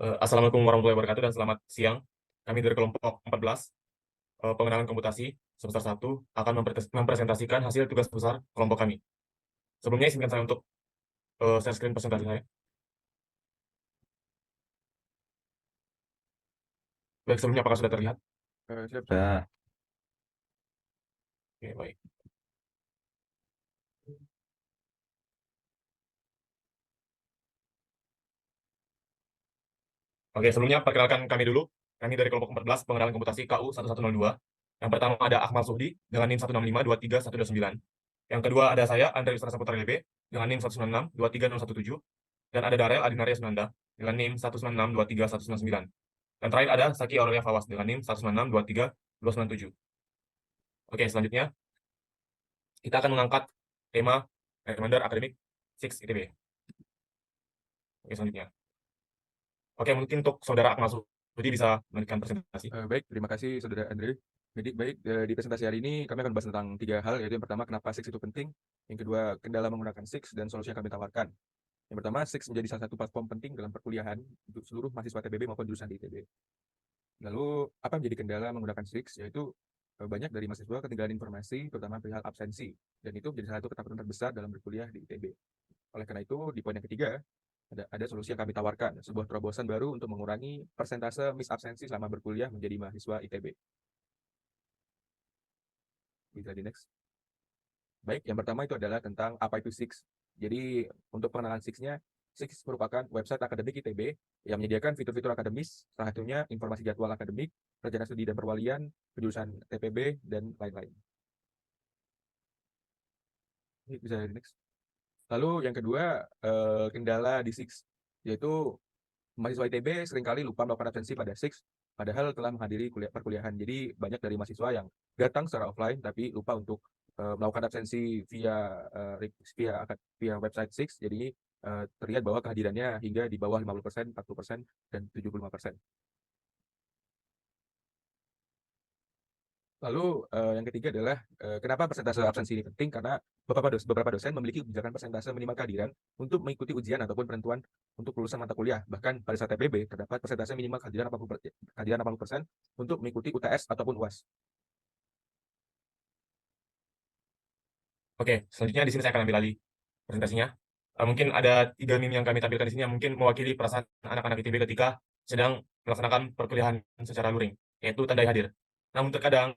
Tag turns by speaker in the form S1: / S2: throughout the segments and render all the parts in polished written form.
S1: Assalamualaikum warahmatullahi wabarakatuh dan selamat siang. Kami dari kelompok 14 pengenangan komputasi semester 1 akan mempresentasikan hasil tugas besar kelompok kami. Sebelumnya izinkan saya untuk share screen presentasi saya. Baik, sebelumnya apakah sudah terlihat?
S2: Sudah.
S1: Oke, baik. Oke, sebelumnya perkenalkan kami dulu. Kami dari kelompok 14 pengenalan komputasi KU 1102. Yang pertama ada Akmal Suhdi dengan NIM 165233129. Yang kedua ada saya, Andre Wisnu Saputra LB, dengan NIM 1962317. Dan ada Darel Adinaria Sunanda dengan NIM 196239199. Dan terakhir ada Saki Aurelia Fawas dengan NIM 196232297. Oke, selanjutnya kita akan mengangkat tema Reminder Academic 6 ITB. Oke, selanjutnya. Oke, mungkin untuk saudara Akmal Suhdi bisa melanjutkan presentasi.
S2: Baik, terima kasih Saudara Andre. Jadi baik, di presentasi hari ini kami akan bahas tentang 3 hal, yaitu yang pertama kenapa SIX itu penting, yang kedua kendala menggunakan SIX dan solusi yang kami tawarkan. Yang pertama, SIX menjadi salah satu platform penting dalam perkuliahan untuk seluruh mahasiswa TBB maupun jurusan di ITB. Lalu apa menjadi kendala menggunakan SIX? Yaitu banyak dari mahasiswa ketinggalan informasi, terutama perihal absensi, dan itu menjadi salah satu ketakutan terbesar dalam berkuliah di ITB. Oleh karena itu, di poin yang ketiga, ada solusi yang kami tawarkan, sebuah terobosan baru untuk mengurangi persentase miss absensi selama berkuliah menjadi mahasiswa ITB. Bisa di next. Baik, yang pertama itu adalah tentang apa itu SIX. Jadi untuk pengenalan SIX-nya, SIX merupakan website akademik ITB yang menyediakan fitur-fitur akademis, salah satunya informasi jadwal akademik, rencana studi dan perwalian, penjurusan TPB, dan lain-lain. Bisa di next. Lalu yang kedua, kendala di SIX, yaitu mahasiswa ITB seringkali lupa melakukan absensi pada SIX, padahal telah menghadiri perkuliahan. Jadi banyak dari mahasiswa yang datang secara offline tapi lupa untuk melakukan absensi via website SIX. Jadi terlihat bahwa kehadirannya hingga di bawah 50%, 40%, dan 75%. Lalu yang ketiga adalah kenapa persentase absensi ini penting? Karena beberapa dosen memiliki kebijakan persentase minimal kehadiran untuk mengikuti ujian ataupun penentuan untuk lulusan mata kuliah. Bahkan pada saat TPB terdapat persentase minimal kehadiran 80% untuk mengikuti UTS ataupun UAS.
S1: Oke, selanjutnya di sini saya akan ambil alih presentasinya. Mungkin ada 3 meme yang kami tampilkan di sini yang mungkin mewakili perasaan anak-anak ITB ketika sedang melaksanakan perkuliahan secara luring, yaitu tandai hadir. Namun terkadang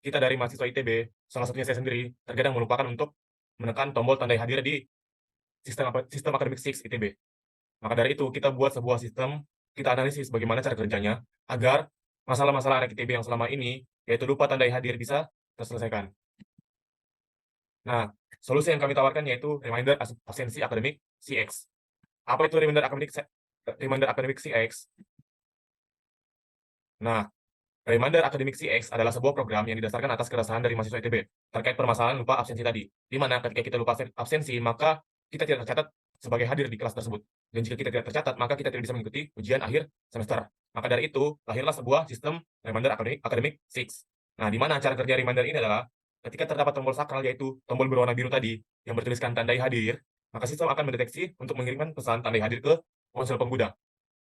S1: kita dari mahasiswa ITB, salah satunya saya sendiri, terkadang melupakan untuk menekan tombol tandai hadir di sistem akademik 6 ITB. Maka dari itu, kita buat sebuah sistem, kita analisis bagaimana cara kerjanya, agar masalah-masalah anak ITB yang selama ini, yaitu lupa tandai hadir, bisa terselesaikan. Nah, solusi yang kami tawarkan yaitu Reminder Absensi Akademik CX. Apa itu Reminder Akademik CX? Nah, Reminder Academic CX adalah sebuah program yang didasarkan atas keresahan dari mahasiswa ITB terkait permasalahan lupa absensi tadi. Di mana ketika kita lupa absensi, maka kita tidak tercatat sebagai hadir di kelas tersebut. Dan jika kita tidak tercatat, maka kita tidak bisa mengikuti ujian akhir semester. Maka dari itu, lahirlah sebuah sistem Reminder Academic CX. Nah, di mana cara kerja reminder ini adalah ketika terdapat tombol sakral, yaitu tombol berwarna biru tadi yang bertuliskan tandai hadir, maka sistem akan mendeteksi untuk mengirimkan pesan tandai hadir ke ponsel pengguna.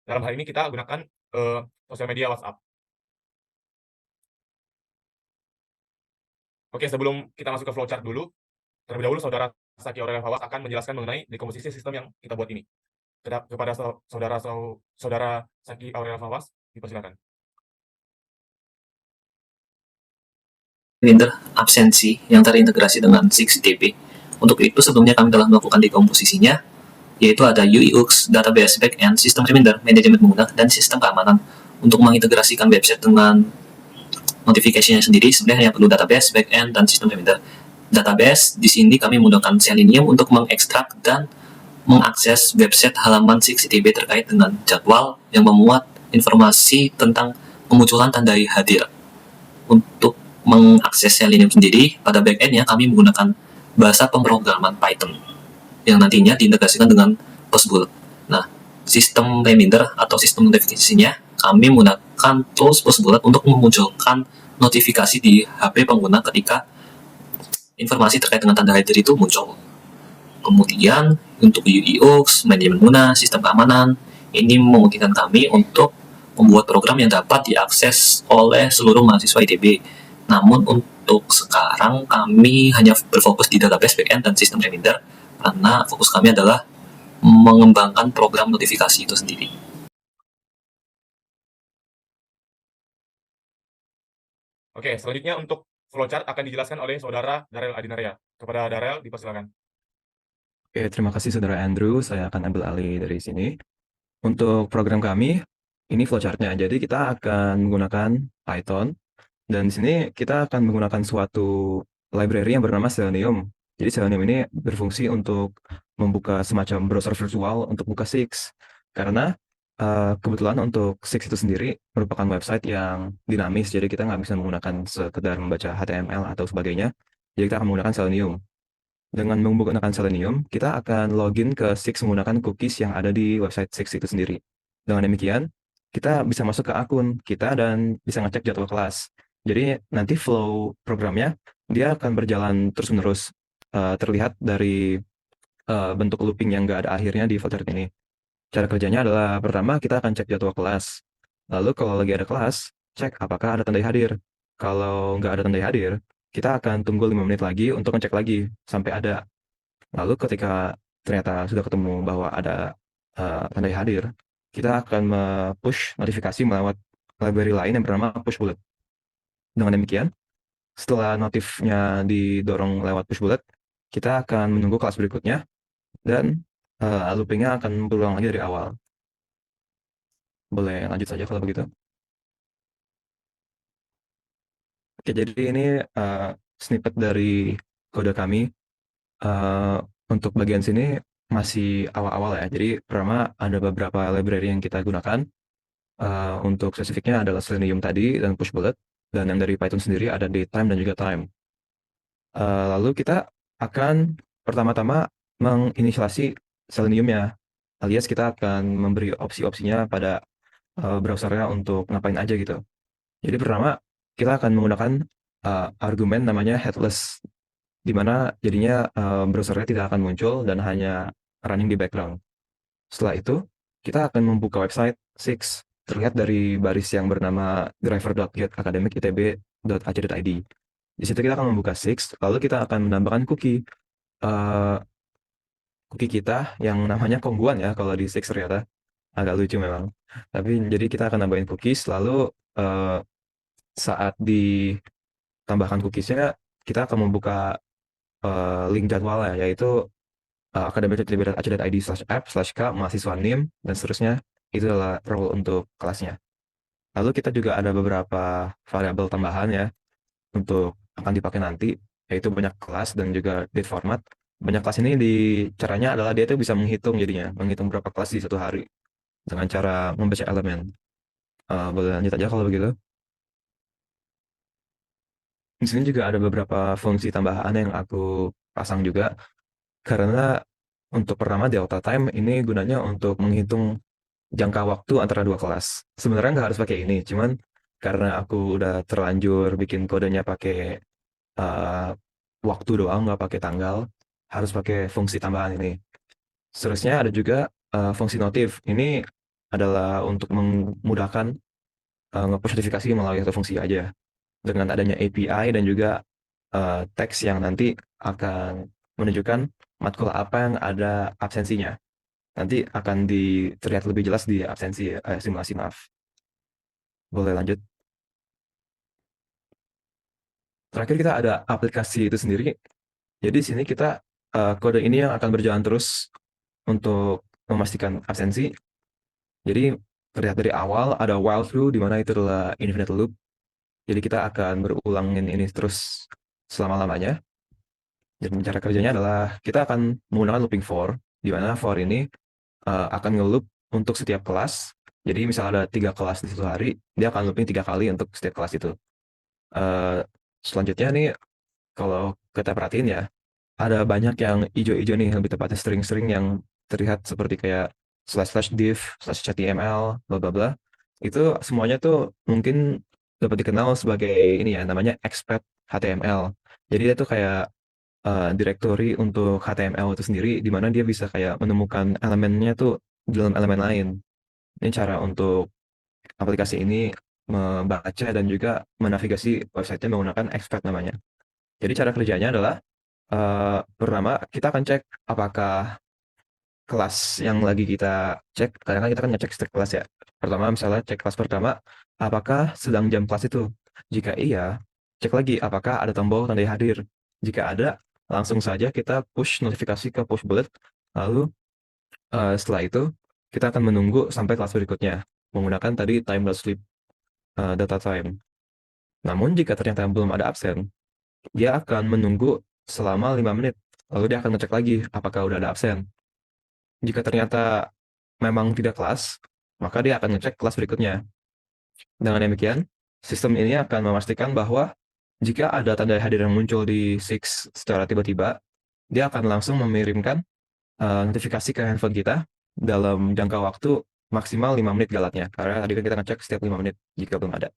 S1: Dalam hal ini kita gunakan sosial media WhatsApp. Oke, sebelum kita masuk ke flowchart dulu, terlebih dahulu Saudara Saki Aurelia Fawas akan menjelaskan mengenai dekomposisi sistem yang kita buat ini. Kepada Saudara Saki Aurelia Fawas, dipersilakan.
S3: Reminder absensi yang terintegrasi dengan 6DB. Untuk itu sebelumnya kami telah melakukan dekomposisinya, yaitu ada UIUX, Database Backend, Sistem Reminder, Manajemen Pengguna, dan Sistem Keamanan. Untuk mengintegrasikan website dengan notifikasinya sendiri, sebenarnya hanya perlu database, backend, dan sistem reminder. Database, di sini kami menggunakan Selenium untuk mengekstrak dan mengakses website halaman 6DB terkait dengan jadwal yang memuat informasi tentang pemunculan tandai hadir. Untuk mengakses Selenium sendiri, pada backendnya kami menggunakan bahasa pemrograman Python yang nantinya diintegrasikan dengan Postgre. Nah, sistem reminder atau sistem notifikasinya kami menggunakan tools Postgre untuk memunculkan notifikasi di HP pengguna ketika informasi terkait dengan tanda hadir itu muncul. Kemudian untuk UIUX, manajemen pengguna, sistem keamanan, Ini memungkinkan kami untuk membuat program yang dapat diakses oleh seluruh mahasiswa ITB. Namun untuk sekarang kami hanya berfokus di database backend dan sistem reminder karena fokus kami adalah mengembangkan program notifikasi itu sendiri.
S1: Oke, selanjutnya untuk flowchart akan dijelaskan oleh Saudara Darel Adinaria. Kepada Darel, dipersilakan.
S2: Oke, terima kasih Saudara Andrew. Saya akan ambil alih dari sini. Untuk program kami, ini flowchart-nya. Jadi kita akan menggunakan Python. Dan di sini kita akan menggunakan suatu library yang bernama Selenium. Jadi Selenium ini berfungsi untuk membuka semacam browser virtual untuk buka Six. Karena kebetulan untuk Six itu sendiri merupakan website yang dinamis, jadi kita nggak bisa menggunakan sekedar membaca HTML atau sebagainya. Jadi kita akan menggunakan Selenium. Dengan menggunakan Selenium, kita akan login ke Six menggunakan cookies yang ada di website Six itu sendiri. Dengan demikian, kita bisa masuk ke akun kita dan bisa ngecek jadwal kelas. Jadi nanti flow programnya, dia akan berjalan terus-menerus, terlihat dari bentuk looping yang nggak ada akhirnya di flowchart ini. Cara kerjanya adalah pertama kita akan cek jadwal kelas. Lalu kalau lagi ada kelas, cek apakah ada tandai hadir. Kalau nggak ada tandai hadir, kita akan tunggu 5 menit lagi untuk ngecek lagi sampai ada. Lalu ketika ternyata sudah ketemu bahwa ada tandai hadir, kita akan push notifikasi melewat library lain yang bernama push bullet. Dengan demikian, setelah notifnya didorong lewat push bullet, kita akan menunggu kelas berikutnya dan loopingnya akan berulang lagi dari awal. Boleh lanjut saja kalau begitu. Oke, jadi ini snippet dari kode kami. Untuk bagian sini masih awal-awal ya. Jadi pertama ada beberapa library yang kita gunakan. Untuk spesifiknya adalah Selenium tadi dan push bullet. Dan yang dari Python sendiri ada datetime dan juga time. Lalu kita akan pertama-tama menginisiasi Selenium-nya. Alias kita akan memberi opsi-opsinya pada browsernya untuk ngapain aja gitu. Jadi pertama, kita akan menggunakan argumen namanya headless, di mana jadinya browsernya tidak akan muncul dan hanya running di background. Setelah itu, kita akan membuka website Six, terlihat dari baris yang bernama driver.getacademicitb.ac.id. Di situ kita akan membuka Six, lalu kita akan menambahkan cookie. Cookie kita yang namanya kongguan ya, kalau di Six ternyata. Agak lucu memang. Tapi jadi kita akan nambahin cookies, lalu saat ditambahkan cookiesnya, kita akan membuka link jadwalnya, yaitu academic.ac.id/app/k mahasiswa NIM dan seterusnya. Itu adalah role untuk kelasnya. Lalu kita juga ada beberapa variabel tambahan ya untuk akan dipakai nanti, yaitu banyak kelas dan juga date format. Banyak kelas ini caranya adalah dia itu bisa menghitung jadinya, menghitung berapa kelas di satu hari dengan cara membaca elemen. Boleh lanjut aja kalau begitu. Di sini juga ada beberapa fungsi tambahan yang aku pasang juga, karena untuk pertama delta time ini gunanya untuk menghitung jangka waktu antara dua kelas. Sebenarnya nggak harus pakai ini, cuman karena aku udah terlanjur bikin kodenya pakai waktu doang, nggak pakai tanggal, harus pakai fungsi tambahan ini. Seterusnya ada juga fungsi notif. Ini adalah untuk memudahkan nge-push notifikasi melalui satu fungsi aja. Dengan adanya API dan juga teks yang nanti akan menunjukkan matkul apa yang ada absensinya. Nanti akan terlihat lebih jelas di absensi simulasi, maaf. Boleh lanjut. Terakhir kita ada aplikasi itu sendiri. Jadi di sini kita kode ini yang akan berjalan terus untuk memastikan absensi. Jadi terlihat dari awal ada while through, di mana itu adalah infinite loop. Jadi kita akan berulangin ini terus selama-lamanya. Dan cara kerjanya adalah kita akan menggunakan looping for, di mana for ini akan nge-loop untuk setiap kelas. Jadi misal ada 3 kelas di satu hari, dia akan looping 3 kali untuk setiap kelas itu. Selanjutnya nih, kalau kita perhatiin ya, ada banyak yang hijau-hijau nih, lebih tepatnya string-string yang terlihat seperti kayak /div, /html, bla bla bla. Itu semuanya tuh mungkin dapat dikenal sebagai ini ya, namanya expat HTML. Jadi dia tuh kayak directory untuk HTML itu sendiri, di mana dia bisa kayak menemukan elemennya tuh di dalam elemen lain. Ini cara untuk aplikasi ini membaca dan juga menavigasi website-nya menggunakan Expert namanya. Jadi cara kerjanya adalah pertama kita akan cek apakah kelas yang lagi kita cek, kadang-kadang kita kan ngecek setiap kelas ya. Pertama misalnya cek kelas pertama, apakah sedang jam kelas itu? Jika iya, cek lagi apakah ada tombol tanda hadir. Jika ada, langsung saja kita push notifikasi ke push bullet, lalu setelah itu kita akan menunggu sampai kelas berikutnya menggunakan tadi time.sleep data time. Namun jika ternyata belum ada absen, dia akan menunggu selama 5 menit. Lalu dia akan ngecek lagi apakah udah ada absen. Jika ternyata memang tidak kelas, maka dia akan ngecek kelas berikutnya. Dengan demikian, sistem ini akan memastikan bahwa jika ada tanda hadir yang muncul di Six secara tiba-tiba, dia akan langsung mengirimkan notifikasi ke handphone kita dalam jangka waktu maksimal 5 menit galatnya. Karena tadi kan kita ngecek setiap 5 menit jika belum ada.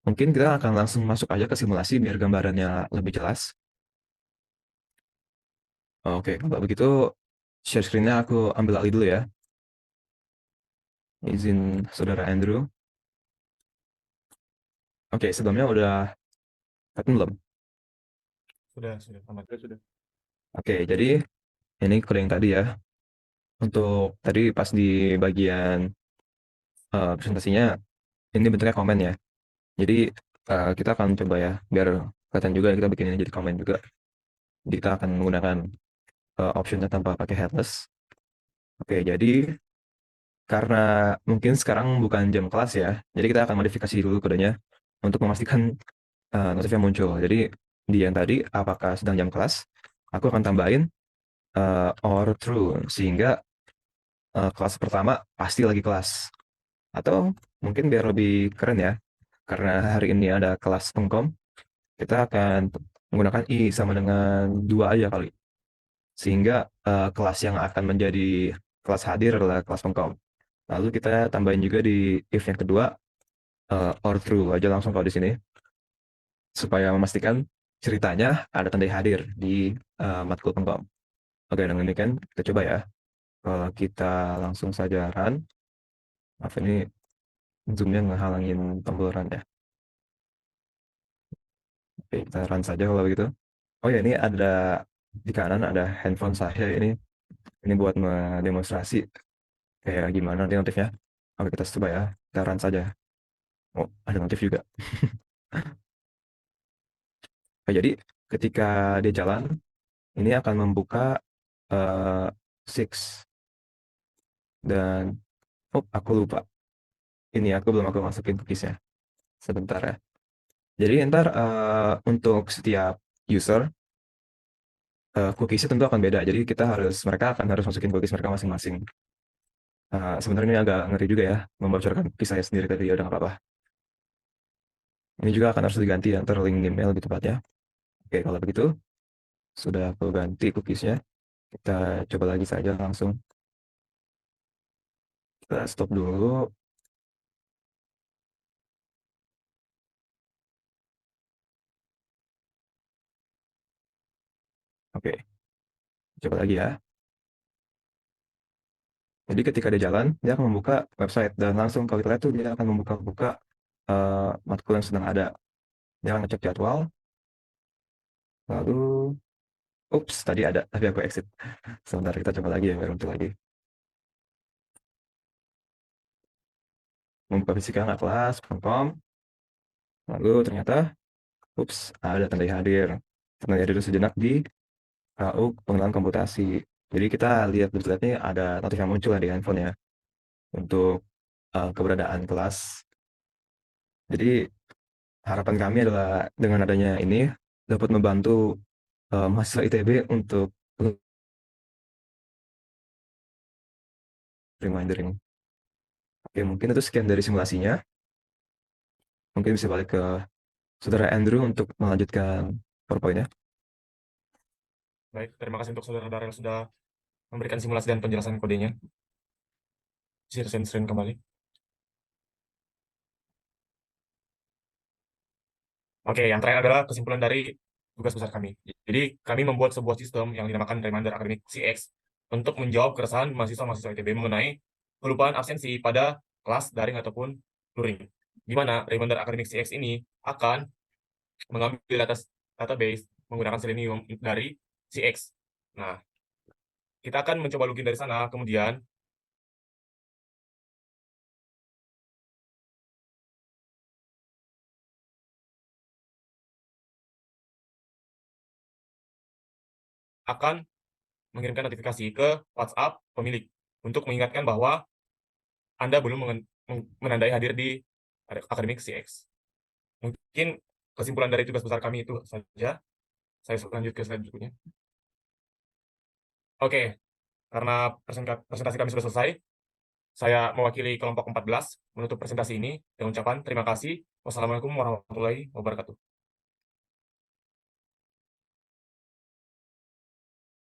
S2: Mungkin kita akan langsung masuk aja ke simulasi biar gambarannya lebih jelas. Oke, kalau begitu share screen-nya aku ambil alih dulu ya. Izin saudara Andrew. Oke, sebelumnya udah kelihatan belum?
S1: Sudah, aman.
S2: Sudah. Oke, jadi ini kode yang tadi ya. Untuk tadi pas di bagian presentasinya, ini bentuknya komen ya. Jadi kita akan coba ya, biar kelihatan juga kita bikin ini jadi komen juga. Jadi kita akan menggunakan optionnya tanpa pakai headless. Oke, jadi karena mungkin sekarang bukan jam kelas ya, jadi kita akan modifikasi dulu kodenya untuk memastikan notif yang muncul. Jadi di yang tadi, apakah sedang jam kelas, aku akan tambahin or true, sehingga kelas pertama pasti lagi kelas. Atau mungkin biar lebih keren ya, karena hari ini ada kelas pengkom, kita akan menggunakan I sama dengan 2 aja kali. Sehingga kelas yang akan menjadi kelas hadir adalah kelas pengkom. Lalu kita tambahin juga di if yang kedua, or true aja langsung kalau di sini. Supaya memastikan ceritanya ada tanda hadir di matkul pengkom. Oke, dengan demikian kita coba ya. Kalau kita langsung saja run, maaf ini zoom-nya ngehalangin tombol run ya. Oke, kita run saja kalau begitu. Oh ya, ini ada di kanan ada handphone saya ini. Ini buat mendemonstrasi kayak gimana nanti notifnya. Oke, kita coba ya. Kita run saja. Oh, ada notif juga. Oke, jadi ketika dia jalan, ini akan membuka Six. Dan, oh, aku lupa. Ini aku belum aku masukin cookies-nya. Sebentar ya. Jadi ntar untuk setiap user, cookies-nya tentu akan beda. Jadi mereka akan harus masukin cookies mereka masing-masing. Sebenarnya ini agak ngeri juga ya, membocorkan cookies saya sendiri tadi, ya udah nggak apa-apa. Ini juga akan harus diganti ya, ntar link email lebih tepatnya. Oke, kalau begitu, sudah aku ganti cookies-nya. Kita coba lagi saja langsung. Kita stop dulu. Oke, coba lagi ya. Jadi ketika dia jalan, dia akan membuka website dan langsung kalau kita lihat tuh dia akan membuka matkul yang sedang ada. Dia akan ngecek jadwal, lalu, ups, tadi ada, tapi aku exit. Sebentar, kita coba lagi ya, biar muncul lagi. Membuka fisika nggak kelas, pengkom, lalu ternyata, ups, ada tanda hadir. Tanda hadir sejenak di KU pengenalan komputasi. Jadi kita lihat nih ada notif yang muncul di handphone ya, untuk keberadaan kelas. Jadi harapan kami adalah dengan adanya ini dapat membantu mahasiswa ITB untuk remindering. Oke, mungkin itu sekian dari simulasinya. Mungkin bisa balik ke saudara Andrew untuk melanjutkan PowerPoint-nya.
S1: Baik, terima kasih untuk saudara-saudara yang sudah memberikan simulasi dan penjelasan kodenya. Share screen kembali. Oke, yang terakhir adalah kesimpulan dari tugas besar kami. Jadi, kami membuat sebuah sistem yang dinamakan Reminder Akademik CX untuk menjawab keresahan mahasiswa-mahasiswa ITB mengenai kelupaan absensi pada kelas daring ataupun luring. Di mana reminder akademik CX ini akan mengambil database menggunakan Selenium dari CX. Nah, kita akan mencoba login dari sana, kemudian akan mengirimkan notifikasi ke WhatsApp pemilik untuk mengingatkan bahwa Anda belum menandai hadir di akademik CX. Mungkin kesimpulan dari tugas besar kami itu saja. Saya lanjut ke slide berikutnya. Oke, karena presentasi kami sudah selesai, saya mewakili kelompok 14 menutup presentasi ini dengan ucapan terima kasih. Wassalamualaikum warahmatullahi wabarakatuh.